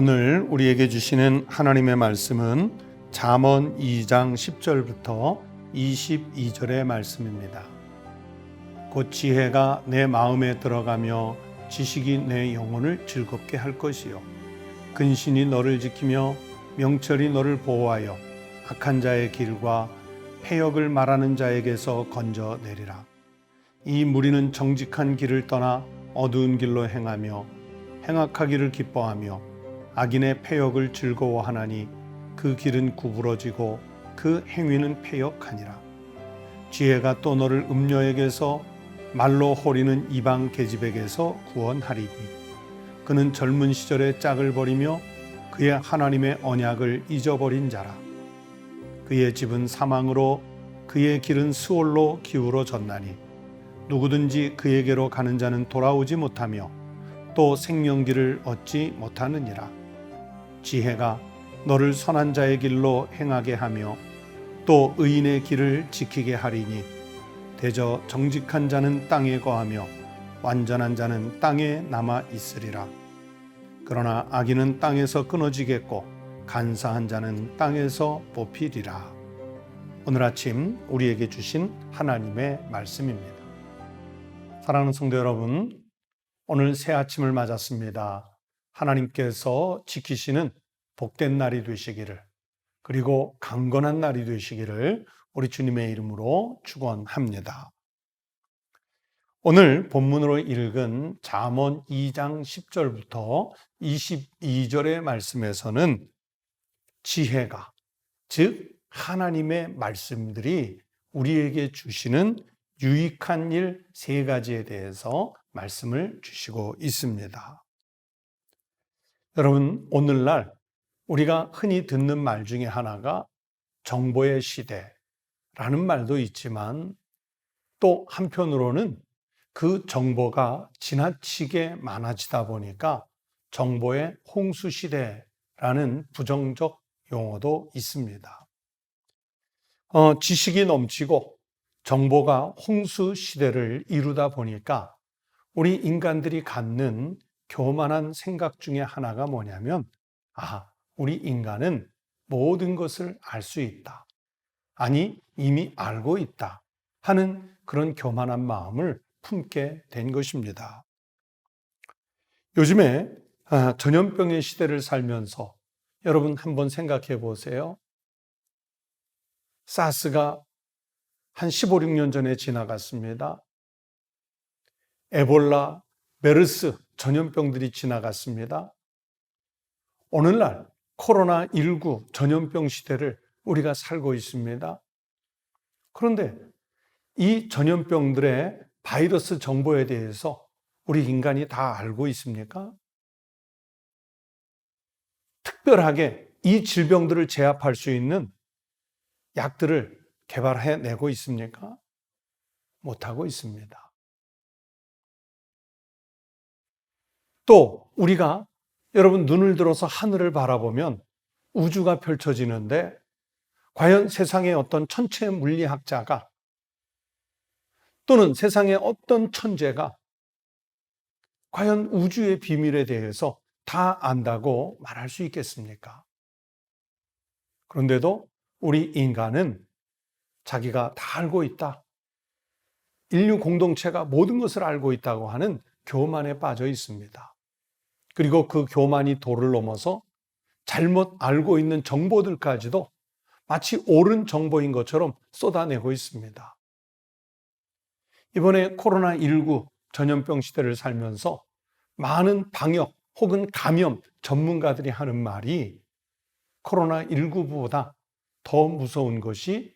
오늘 우리에게 주시는 하나님의 말씀은 잠언 2장 10절부터 22절의 말씀입니다. 곧 지혜가 내 마음에 들어가며 지식이 내 영혼을 즐겁게 할 것이요 근신이 너를 지키며 명철이 너를 보호하여 악한 자의 길과 패역을 말하는 자에게서 건져내리라. 이 무리는 정직한 길을 떠나 어두운 길로 행하며 행악하기를 기뻐하며 악인의 패역을 즐거워하나니 그 길은 구부러지고 그 행위는 패역하니라. 지혜가 또 너를 음녀에게서 말로 호리는 이방 계집에게서 구원하리니 그는 젊은 시절에 짝을 버리며 그의 하나님의 언약을 잊어버린 자라. 그의 집은 사망으로 그의 길은 스올로 기울어졌나니 누구든지 그에게로 가는 자는 돌아오지 못하며 또 생명길을 얻지 못하느니라. 지혜가 너를 선한 자의 길로 행하게 하며 또 의인의 길을 지키게 하리니 대저 정직한 자는 땅에 거하며 완전한 자는 땅에 남아 있으리라. 그러나 악인은 땅에서 끊어지겠고 간사한 자는 땅에서 뽑히리라. 오늘 아침 우리에게 주신 하나님의 말씀입니다. 사랑하는 성도 여러분, 오늘 새 아침을 맞았습니다. 하나님께서 지키시는 복된 날이 되시기를, 그리고 강건한 날이 되시기를 우리 주님의 이름으로 축원합니다. 오늘 본문으로 읽은 잠언 2장 10절부터 22절의 말씀에서는 지혜가, 즉 하나님의 말씀들이 우리에게 주시는 유익한 일 3가지에 대해서 말씀을 주시고 있습니다. 여러분, 오늘날 우리가 흔히 듣는 말 중에 하나가 정보의 시대라는 말도 있지만 또 한편으로는 그 정보가 지나치게 많아지다 보니까 정보의 홍수 시대라는 부정적 용어도 있습니다. 지식이 넘치고 정보가 홍수 시대를 이루다 보니까 우리 인간들이 갖는 교만한 생각 중에 하나가 뭐냐면, 우리 인간은 모든 것을 알 수 있다. 아니, 이미 알고 있다. 하는 그런 교만한 마음을 품게 된 것입니다. 요즘에 전염병의 시대를 살면서 여러분 한번 생각해 보세요. 사스가 한 15, 16년 전에 지나갔습니다. 에볼라, 메르스 전염병들이 지나갔습니다. 오늘날 코로나19 전염병 시대를 우리가 살고 있습니다. 그런데 이 전염병들의 바이러스 정보에 대해서 우리 인간이 다 알고 있습니까? 특별하게 이 질병들을 제압할 수 있는 약들을 개발해내고 있습니까? 못하고 있습니다. 또 우리가 여러분 눈을 들어서 하늘을 바라보면 우주가 펼쳐지는데 과연 세상의 어떤 천체 물리학자가 또는 세상의 어떤 천재가 과연 우주의 비밀에 대해서 다 안다고 말할 수 있겠습니까? 그런데도 우리 인간은 자기가 다 알고 있다. 인류 공동체가 모든 것을 알고 있다고 하는 교만에 빠져 있습니다. 그리고 그 교만이 도를 넘어서 잘못 알고 있는 정보들까지도 마치 옳은 정보인 것처럼 쏟아내고 있습니다. 이번에 코로나19 전염병 시대를 살면서 많은 방역 혹은 감염 전문가들이 하는 말이 코로나19보다 더 무서운 것이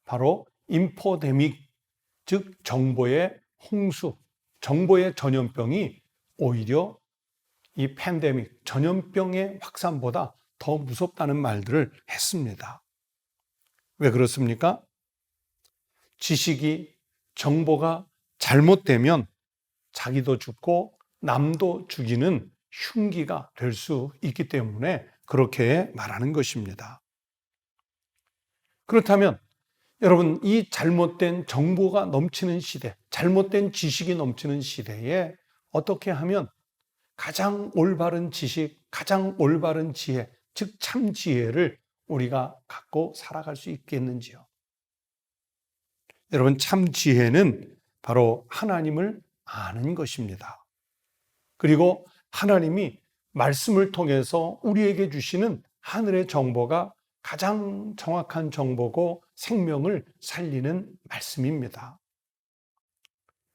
바로 인포데믹, 즉 정보의 홍수, 정보의 전염병이 오히려 이 팬데믹, 전염병의 확산보다 더 무섭다는 말들을 했습니다. 왜 그렇습니까? 지식이, 정보가 잘못되면 자기도 죽고 남도 죽이는 흉기가 될 수 있기 때문에 그렇게 말하는 것입니다. 그렇다면 여러분, 이 잘못된 정보가 넘치는 시대, 잘못된 지식이 넘치는 시대에 어떻게 하면 가장 올바른 지식, 가장 올바른 지혜, 즉 참 지혜를 우리가 갖고 살아갈 수 있겠는지요? 여러분, 참 지혜는 바로 하나님을 아는 것입니다. 그리고 하나님이 말씀을 통해서 우리에게 주시는 하늘의 정보가 가장 정확한 정보고 생명을 살리는 말씀입니다.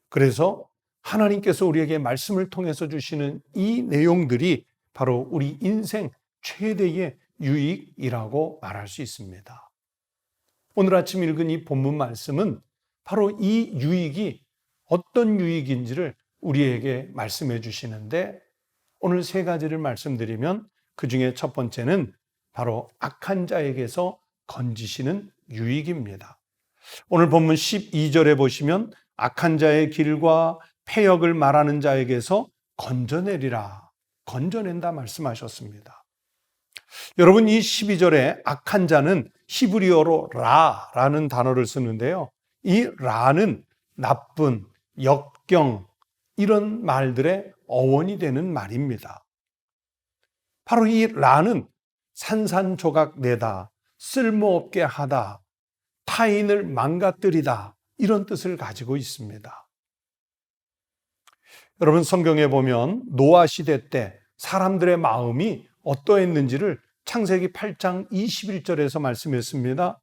그래서 하나님께서 우리에게 말씀을 통해서 주시는 이 내용들이 바로 우리 인생 최대의 유익이라고 말할 수 있습니다. 오늘 아침 읽은 이 본문 말씀은 바로 이 유익이 어떤 유익인지를 우리에게 말씀해 주시는데, 오늘 세 가지를 말씀드리면 그 중에 첫 번째는 바로 악한 자에게서 건지시는 유익입니다. 오늘 본문 12절에 보시면 악한 자의 길과 패역을 말하는 자에게서 건져내리라, 건져낸다 말씀하셨습니다. 여러분, 이 12절에 악한 자는 히브리어로 라라는 단어를 쓰는데요. 이 라는 나쁜, 역경, 이런 말들의 어원이 되는 말입니다. 바로 이 라는 산산조각 내다, 쓸모없게 하다, 타인을 망가뜨리다, 이런 뜻을 가지고 있습니다. 여러분, 성경에 보면 노아 시대 때 사람들의 마음이 어떠했는지를 창세기 8장 21절에서 말씀했습니다.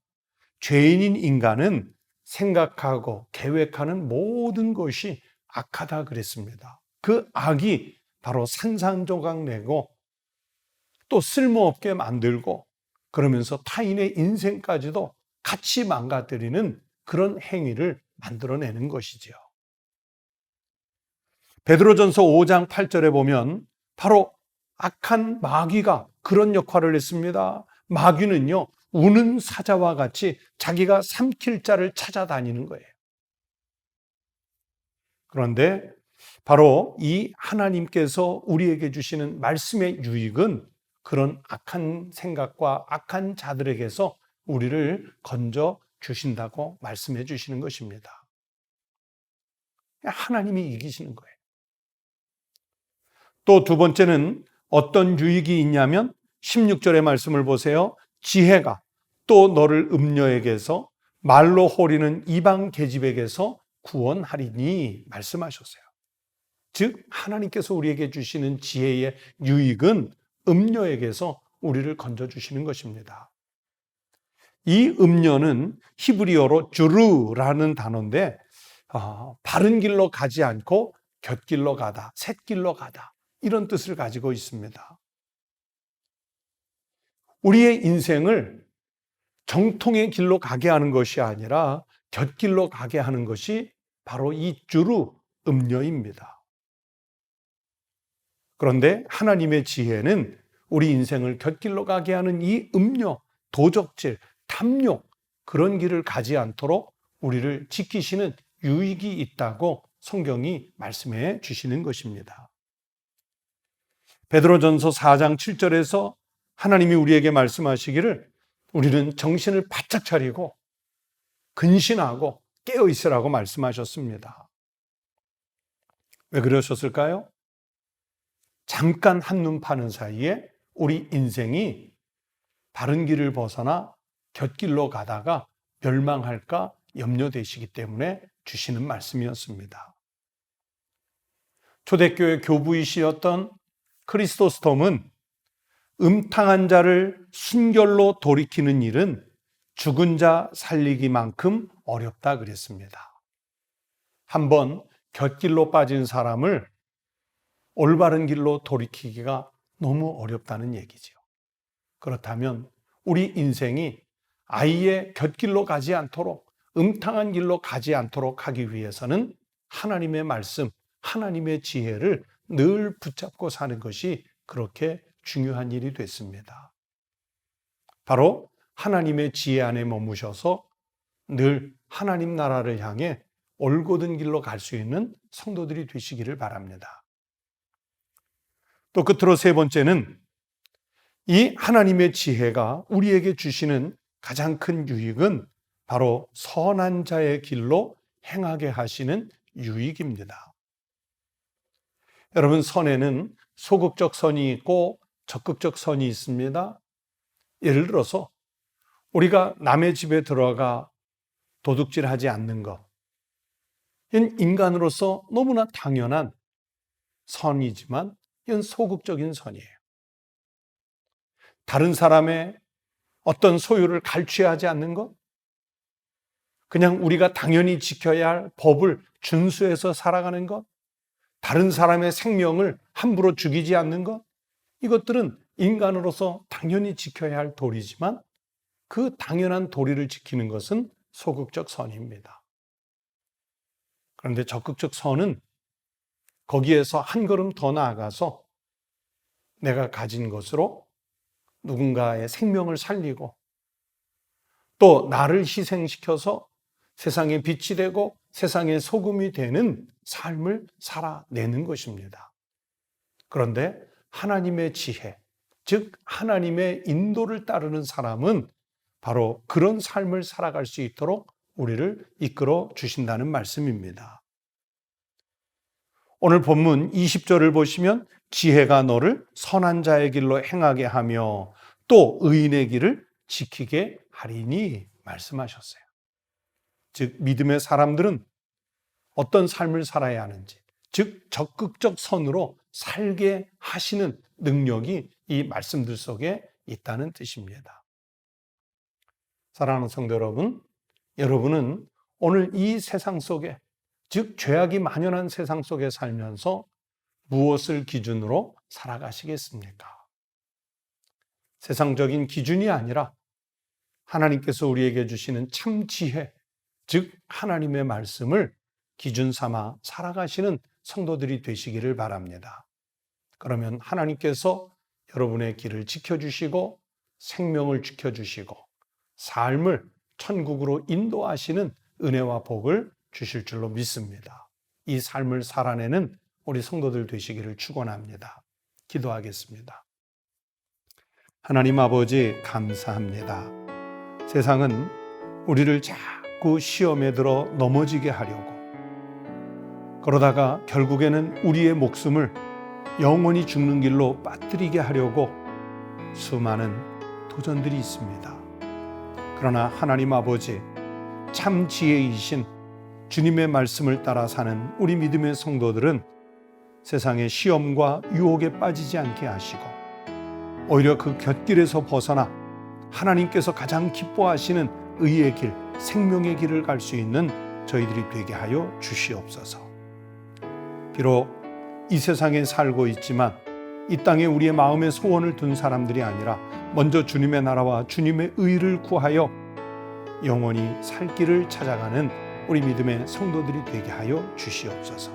죄인인 인간은 생각하고 계획하는 모든 것이 악하다 그랬습니다. 그 악이 바로 산산조각 내고 또 쓸모없게 만들고, 그러면서 타인의 인생까지도 같이 망가뜨리는 그런 행위를 만들어내는 것이지요. 베드로전서 5장 8절에 보면 바로 악한 마귀가 그런 역할을 했습니다. 마귀는요, 우는 사자와 같이 자기가 삼킬 자를 찾아다니는 거예요. 그런데 바로 이 하나님께서 우리에게 주시는 말씀의 유익은 그런 악한 생각과 악한 자들에게서 우리를 건져 주신다고 말씀해 주시는 것입니다. 하나님이 이기시는 거예요. 또 두 번째는 어떤 유익이 있냐면 16절의 말씀을 보세요. 지혜가 또 너를 음녀에게서 말로 호리는 이방 계집에게서 구원하리니 말씀하셨어요. 즉 하나님께서 우리에게 주시는 지혜의 유익은 음녀에게서 우리를 건져주시는 것입니다. 이 음녀는 히브리어로 주르라는 단어인데 바른 길로 가지 않고 곁길로 가다, 샛길로 가다, 이런 뜻을 가지고 있습니다. 우리의 인생을 정통의 길로 가게 하는 것이 아니라 곁길로 가게 하는 것이 바로 이 주르, 음녀입니다. 그런데 하나님의 지혜는 우리 인생을 곁길로 가게 하는 이 음녀, 도적질, 탐욕, 그런 길을 가지 않도록 우리를 지키시는 유익이 있다고 성경이 말씀해 주시는 것입니다. 베드로전서 4장 7절에서 하나님이 우리에게 말씀하시기를 우리는 정신을 바짝 차리고 근신하고 깨어 있으라고 말씀하셨습니다. 왜 그러셨을까요? 잠깐 한눈 파는 사이에 우리 인생이 바른 길을 벗어나 곁길로 가다가 멸망할까 염려되시기 때문에 주시는 말씀이었습니다. 초대교회 교부이시였던 크리스토스톰은 음탕한 자를 순결로 돌이키는 일은 죽은 자 살리기만큼 어렵다 그랬습니다. 한번 곁길로 빠진 사람을 올바른 길로 돌이키기가 너무 어렵다는 얘기죠. 그렇다면 우리 인생이 아예 곁길로 가지 않도록, 음탕한 길로 가지 않도록 하기 위해서는 하나님의 말씀, 하나님의 지혜를 늘 붙잡고 사는 것이 그렇게 중요한 일이 됐습니다. 바로 하나님의 지혜 안에 머무셔서 늘 하나님 나라를 향해 올곧은 길로 갈 수 있는 성도들이 되시기를 바랍니다. 또 끝으로 세 번째는 이 하나님의 지혜가 우리에게 주시는 가장 큰 유익은 바로 선한 자의 길로 행하게 하시는 유익입니다. 여러분, 선에는 소극적 선이 있고 적극적 선이 있습니다. 예를 들어서 우리가 남의 집에 들어가 도둑질하지 않는 것, 이건 인간으로서 너무나 당연한 선이지만 이건 소극적인 선이에요. 다른 사람의 어떤 소유를 갈취하지 않는 것, 그냥 우리가 당연히 지켜야 할 법을 준수해서 살아가는 것, 다른 사람의 생명을 함부로 죽이지 않는 것, 이것들은 인간으로서 당연히 지켜야 할 도리지만 그 당연한 도리를 지키는 것은 소극적 선입니다. 그런데 적극적 선은 거기에서 한 걸음 더 나아가서 내가 가진 것으로 누군가의 생명을 살리고 또 나를 희생시켜서 세상의 빛이 되고 세상의 소금이 되는 삶을 살아내는 것입니다. 그런데 하나님의 지혜, 즉 하나님의 인도를 따르는 사람은 바로 그런 삶을 살아갈 수 있도록 우리를 이끌어 주신다는 말씀입니다. 오늘 본문 20절을 보시면 지혜가 너를 선한 자의 길로 행하게 하며 또 의인의 길을 지키게 하리니 말씀하셨어요. 즉 믿음의 사람들은 어떤 삶을 살아야 하는지, 즉 적극적 선으로 살게 하시는 능력이 이 말씀들 속에 있다는 뜻입니다. 사랑하는 성도 여러분, 여러분은 오늘 이 세상 속에, 즉 죄악이 만연한 세상 속에 살면서 무엇을 기준으로 살아가시겠습니까? 세상적인 기준이 아니라 하나님께서 우리에게 주시는 참 지혜, 즉 하나님의 말씀을 기준 삼아 살아가시는 성도들이 되시기를 바랍니다. 그러면 하나님께서 여러분의 길을 지켜주시고 생명을 지켜주시고 삶을 천국으로 인도하시는 은혜와 복을 주실 줄로 믿습니다. 이 삶을 살아내는 우리 성도들 되시기를 축원합니다. 기도하겠습니다. 하나님 아버지 감사합니다. 세상은 우리를 자꾸 시험에 들어 넘어지게 하려고, 그러다가 결국에는 우리의 목숨을 영원히 죽는 길로 빠뜨리게 하려고 수많은 도전들이 있습니다. 그러나 하나님 아버지, 참 지혜이신 주님의 말씀을 따라 사는 우리 믿음의 성도들은 세상의 시험과 유혹에 빠지지 않게 하시고 오히려 그 곁길에서 벗어나 하나님께서 가장 기뻐하시는 의의 길, 생명의 길을 갈 수 있는 저희들이 되게 하여 주시옵소서. 비록 이 세상에 살고 있지만 이 땅에 우리의 마음에 소원을 둔 사람들이 아니라 먼저 주님의 나라와 주님의 의를 구하여 영원히 살 길을 찾아가는 우리 믿음의 성도들이 되게 하여 주시옵소서.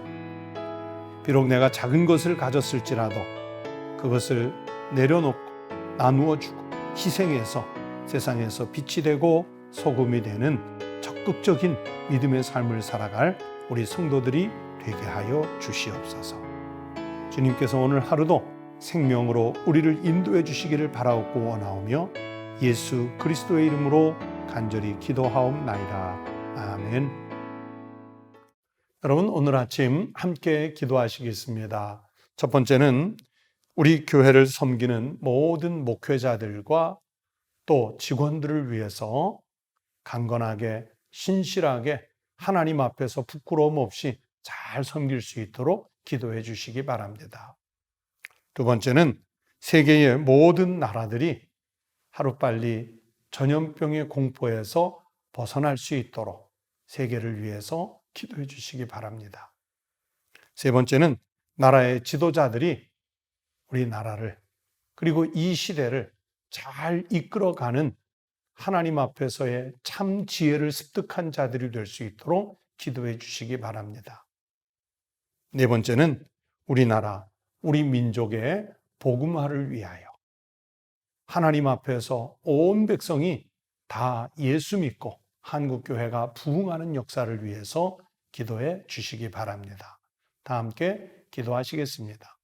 비록 내가 작은 것을 가졌을지라도 그것을 내려놓고 나누어 주고 희생해서 세상에서 빛이 되고 소금이 되는 적극적인 믿음의 삶을 살아갈 우리 성도들이 되게 하여 주시옵소서. 주님께서 오늘 하루도 생명으로 우리를 인도해 주시기를 바라옵고 원하오며 예수 그리스도의 이름으로 간절히 기도하옵나이다. 아멘. 여러분, 오늘 아침 함께 기도하시겠습니다. 첫 번째는 우리 교회를 섬기는 모든 목회자들과 또 직원들을 위해서 강건하게 신실하게 하나님 앞에서 부끄러움 없이 잘 섬길 수 있도록 기도해 주시기 바랍니다. 두 번째는 세계의 모든 나라들이 하루빨리 전염병의 공포에서 벗어날 수 있도록 세계를 위해서 기도해 주시기 바랍니다. 세 번째는 나라의 지도자들이 우리나라를 그리고 이 시대를 잘 이끌어가는 하나님 앞에서의 참 지혜를 습득한 자들이 될 수 있도록 기도해 주시기 바랍니다. 네 번째는 우리나라, 우리 민족의 복음화를 위하여 하나님 앞에서 온 백성이 다 예수 믿고 한국교회가 부흥하는 역사를 위해서 기도해 주시기 바랍니다. 다 함께 기도하시겠습니다.